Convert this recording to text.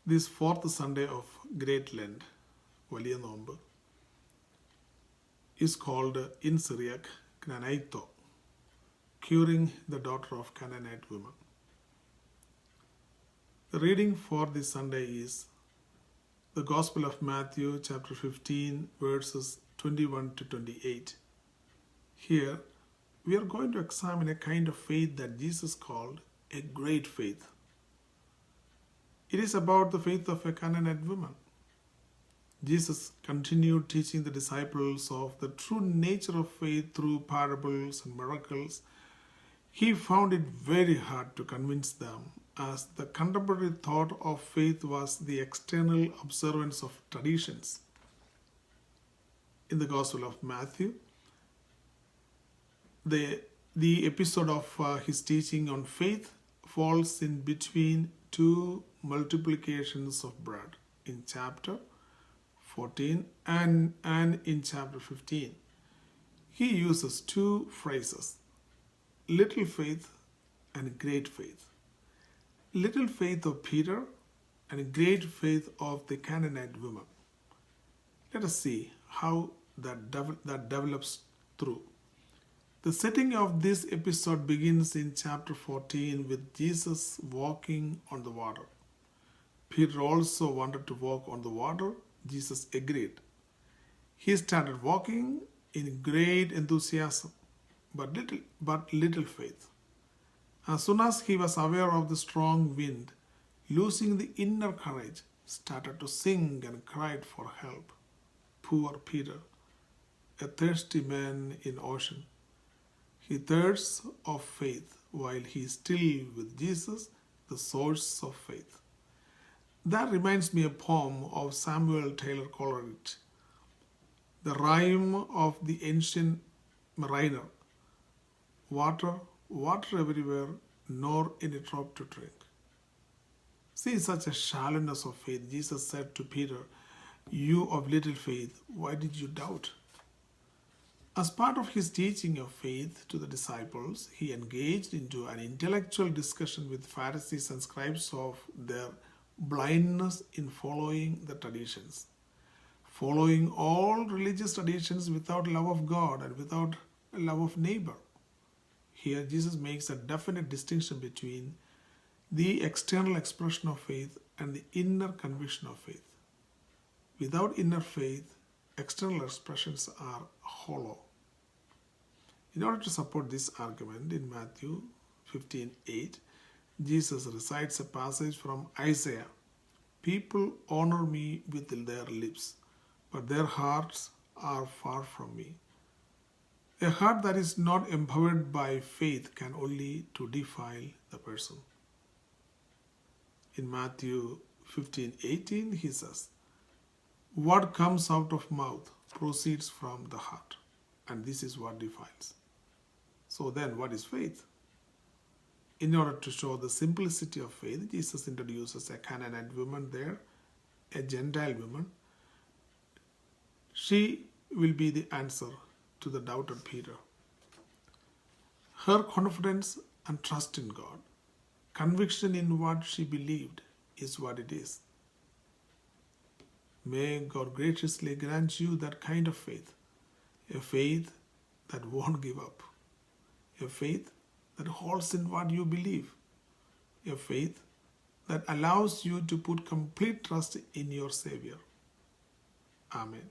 This fourth Sunday of Great Lent, Valiya Nombu, is called in Syriac Cnanoitho, curing the daughter of Canaanite woman. The reading for this Sunday is the Gospel of Matthew chapter 15 verses 21 to 28. Here we are going to examine a kind of faith that Jesus called a great faith. It is about the faith of a Canaanite woman. Jesus continued teaching the disciples of the true nature of faith through parables and miracles. He found it very hard to convince them, as the contemporary thought of faith was the external observance of traditions. In the Gospel of Matthew, the episode of his teaching on faith falls in between two multiplications of bread in chapter 14 and in chapter 15. He uses two phrases, little faith and great faith. Little faith of Peter and great faith of the Canaanite woman. Let us see how that develops through. The setting of this episode begins in chapter 14 with Jesus walking on the water. Peter also wanted to walk on the water. Jesus agreed. He started walking in great enthusiasm, but little faith. As soon as he was aware of the strong wind, losing the inner courage, started to sing and cried for help. Poor Peter, a thirsty man in ocean. He thirsts of faith while he is still with Jesus, the source of faith. That reminds me of a poem of Samuel Taylor Coleridge, the rhyme of the ancient mariner. Water, water everywhere, nor any drop to drink. See such a shallowness of faith. Jesus said to Peter, "You of little faith, why did you doubt?" As part of his teaching of faith to the disciples, he engaged into an intellectual discussion with Pharisees and scribes of their blindness in following the traditions. Following all religious traditions without love of God and without love of neighbor. Here Jesus makes a definite distinction between the external expression of faith and the inner conviction of faith. Without inner faith, external expressions are hollow. In order to support this argument, in Matthew 15:8, Jesus recites a passage from Isaiah. People honor me with their lips, but their hearts are far from me. A heart that is not empowered by faith can only to defile the person. In Matthew 15:18, he says, "What comes out of mouth proceeds from the heart, and this is what defiles." So then, what is faith? In order to show the simplicity of faith, Jesus introduces a Canaanite woman there, a Gentile woman. She will be the answer to the doubted Peter. Her confidence and trust in God, conviction in what she believed, is what it is. May God graciously grant you that kind of faith, a faith that won't give up, a faith that holds in what you believe, a faith that allows you to put complete trust in your Savior. Amen.